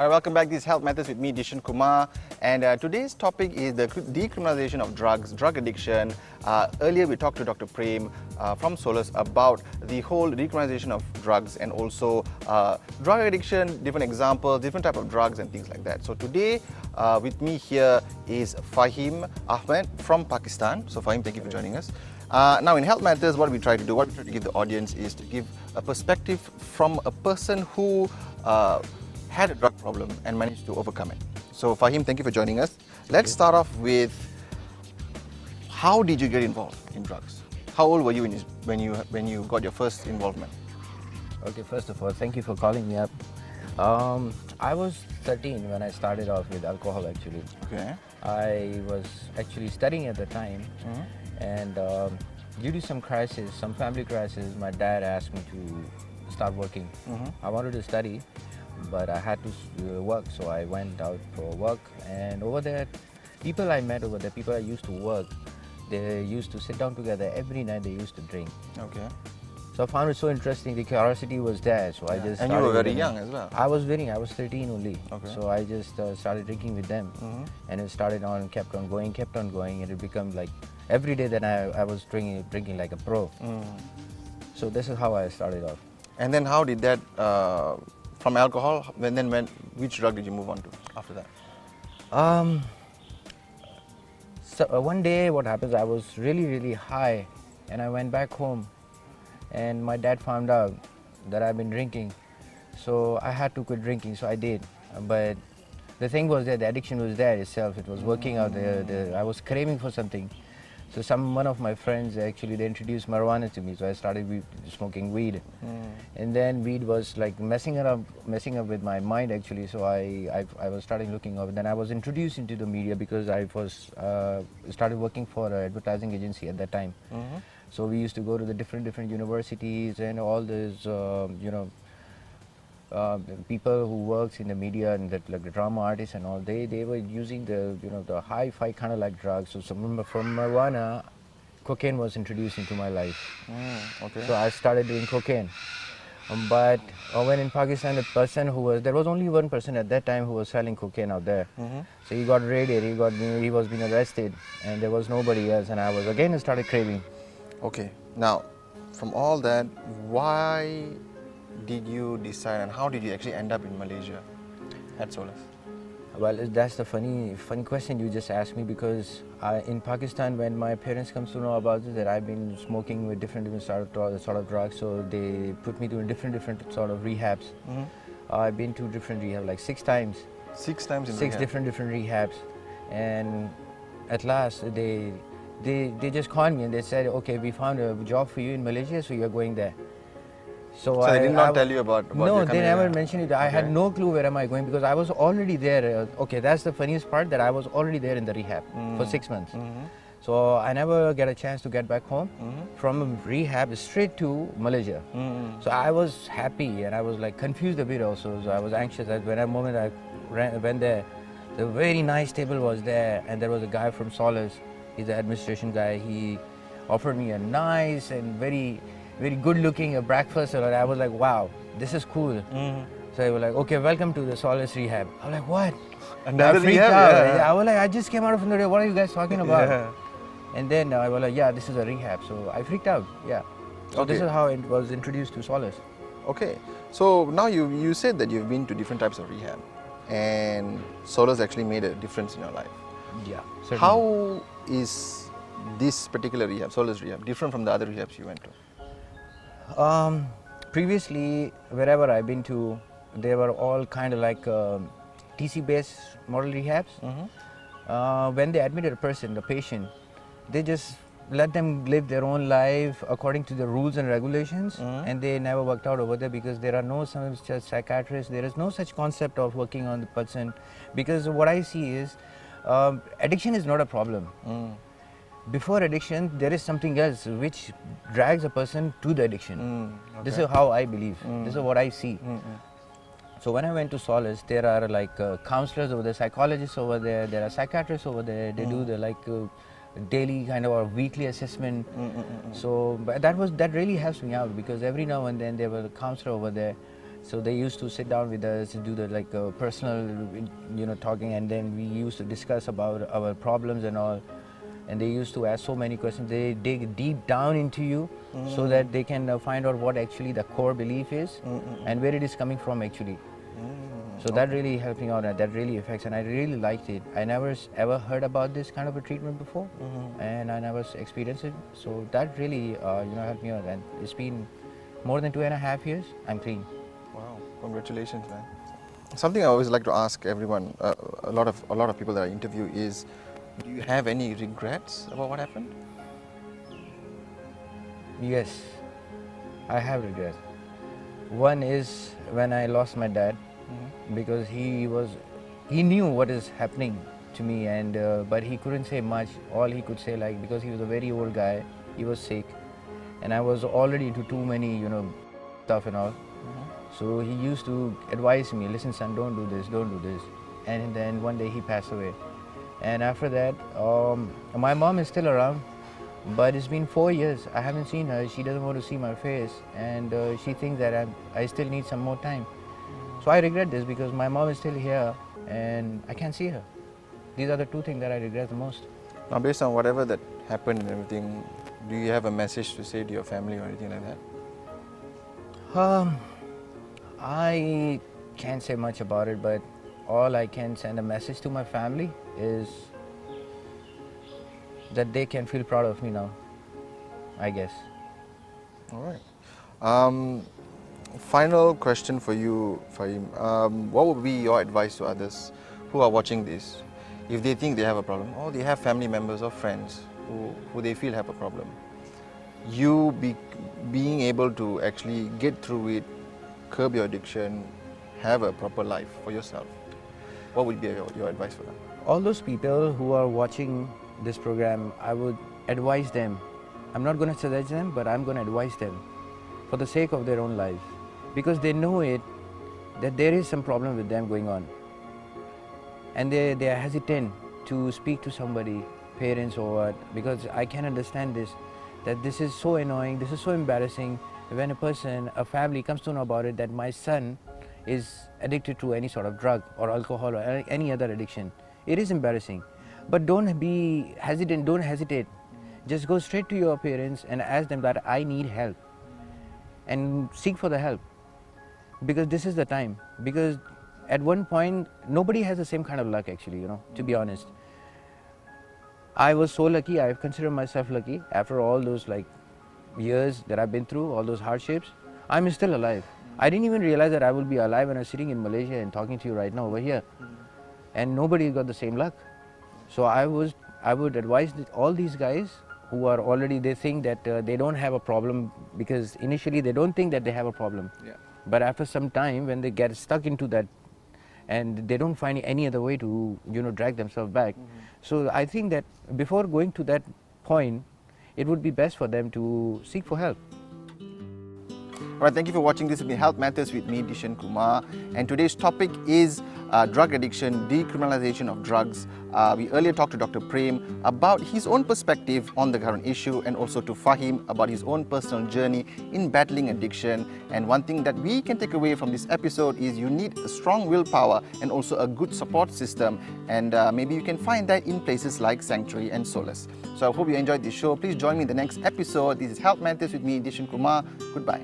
Alright, welcome back. This is Health Matters with me, Dishen Kumar, and today's topic is the decriminalisation of drugs, drug addiction. Earlier we talked to Dr. Prem from Solus about the whole decriminalisation of drugs and also drug addiction, different examples, different type of drugs and things like that. So today with me here is Fahim Ahmed from Pakistan. So Fahim, thank you for joining us. Now in Health Matters, what we try to give the audience is to give a perspective from a person who had a drug problem and managed to overcome it. So Fahim, thank you for joining us. Let's start off with, how did you get involved in drugs? How old were you when you got your first involvement? Okay, first of all, thank you for calling me up. I was 13 when I started off with alcohol actually. Okay. I was actually studying at the time, and due to some crisis, some family crisis, my dad asked me to start working. I wanted to study, but I had to work, so I went out for work. And over there, people I met over there, people I used to work, they used to sit down together every night. They used to drink. Okay. So I found it so interesting. The curiosity was there, so I just. And you were very young as well. I was 13 only. Okay. So I just started drinking with them, and it started on, kept on going, and it became like every day. Then I was drinking like a pro. So this is how I started off. And then how did that, from alcohol, which drug did you move on to after that? So one day what happens, I was really high, and I went back home, and my dad found out that I've been drinking, so I had to quit drinking, so I did. But the thing was that the addiction was there itself. It was working out there. I was craving for something. So one of my friends actually, they introduced marijuana to me, so I started smoking weed. And then weed was like messing up with my mind actually. So I was starting looking up. Then I was introduced into the media because I was started working for an advertising agency at that time. So we used to go to the different universities and all these people who works in the media and like the drama artists and all, they were using the hi-fi kind of like drugs. So from marijuana, cocaine was introduced into my life. Okay. So I started doing cocaine. But when in Pakistan, there was only one person at that time who was selling cocaine out there. So he got raided, he was being arrested, and there was nobody else, and I was again started craving. Okay. Now, from all that, why did you decide, and how did you actually end up in Malaysia at Solus? Well, that's the funny question you just asked me, because in Pakistan, when my parents comes to know about it, that I've been smoking with different sort of drugs, so they put me to different sort of rehabs. I've been to different rehabs, like 6 times. 6 times in Six rehab? different rehabs, and at last they just called me and they said, okay, we found a job for you in Malaysia, so you're going there. So I did not tell you about no, your they never mentioned it. I had Okay. no clue where am I going, because I was already there. Okay, that's the funniest part, that I was already there in the rehab for 6 months. So I never get a chance to get back home. From rehab straight to Malaysia. So I was happy and I was like confused a bit also. So I was anxious. The moment I went there, the very nice table was there, and there was a guy from Solus. He's the administration guy. He offered me a nice and very good looking breakfast, and I was like, wow, this is cool. So they were like, okay, welcome to the Solus rehab. I was like, what? Another I freaked rehab? out. Yeah. I was like, I just came out of the rehab. What are you guys talking about? Yeah. And then I was like, yeah, this is a rehab. So I freaked out. Yeah. So this is how it was introduced to Solus. Okay. So now you said that you've been to different types of rehab, and Solus actually made a difference in your life. Yeah. Certainly. How is this particular rehab, Solus rehab, different from the other rehabs you went to? Previously, wherever I've been to, they were all kind of like TC-based model rehabs. When they admitted a person, the patient, they just let them live their own life according to the rules and regulations, and they never worked out over there, because there are no such psychiatrists. There is no such concept of working on the person, because what I see is addiction is not a problem. Before addiction, there is something else which drags a person to the addiction. This is how I believe. This is what I see. So when I went to Solus, there are like counselors over there, psychologists over there, there are psychiatrists over there. They do the daily kind of or weekly assessment. So but that really helps me out, because every now and then there was a counselor over there. So they used to sit down with us and do the personal, talking, and then we used to discuss about our problems and all. And they used to ask so many questions. They dig deep down into you so that they can find out what actually the core belief is and where it is coming from actually. So that really helped me out, and that really affects, and I really liked it. I never ever heard about this kind of a treatment before, and I never experienced it. So that really, helped me out, and it's been more than 2.5 years. I'm clean. Wow, congratulations, man. Something I always like to ask everyone, a lot of people that I interview is, do you have any regrets about what happened? Yes, I have regrets. One is when I lost my dad, because he knew what is happening to me, and but he couldn't say much. All he could say, because he was a very old guy, he was sick, and I was already into too many stuff and all. So he used to advise me, listen son, don't do this, don't do this. And then one day he passed away. And after that, my mom is still around, but it's been 4 years. I haven't seen her. She doesn't want to see my face, and she thinks that I still need some more time. So I regret this because my mom is still here and I can't see her. These are the two things that I regret the most. Now, based on whatever that happened and everything, do you have a message to say to your family or anything like that? I can't say much about it, but all I can send a message to my family is that they can feel proud of me now, I guess. All right. Final question for you, Fahim. What would be your advice to others who are watching this, if they think they have a problem, or they have family members or friends who they feel have a problem? You being able to actually get through it, curb your addiction, have a proper life for yourself. What would be your advice for them? All those people who are watching this program, I would advise them. I'm not going to suggest them, but I'm going to advise them for the sake of their own lives, because they know that there is some problem with them going on, and they are hesitant to speak to somebody, parents or what, because I can understand this, that this is so annoying, this is so embarrassing when a family comes to know about it, that my son is addicted to any sort of drug or alcohol or any other addiction. It is embarrassing, but don't be hesitant, don't hesitate. Just go straight to your parents and ask them that I need help, and seek for the help, because this is the time. Because at one point, nobody has the same kind of luck actually, to be honest. I was so lucky, I consider myself lucky. After all those years that I've been through, all those hardships, I'm still alive. I didn't even realize that I would be alive when I'm sitting in Malaysia and talking to you right now over here. And nobody got the same luck. So I would advise all these guys who are already, they think that they don't have a problem, because initially they don't think that they have a problem. Yeah. But after some time, when they get stuck into that, and they don't find any other way to drag themselves back. So I think that before going to that point, it would be best for them to seek for help. All right, thank you for watching. This has been Health Matters with me, Dishen Kumar, and today's topic is drug addiction, decriminalisation of drugs. We earlier talked to Dr. Prem about his own perspective on the current issue, and also to Fahim about his own personal journey in battling addiction. And one thing that we can take away from this episode is you need a strong willpower and also a good support system, and maybe you can find that in places like Sanctuary and Solace. So I hope you enjoyed this show. Please join me in the next episode. This is Health Matters with me, Dishen Kumar. Goodbye.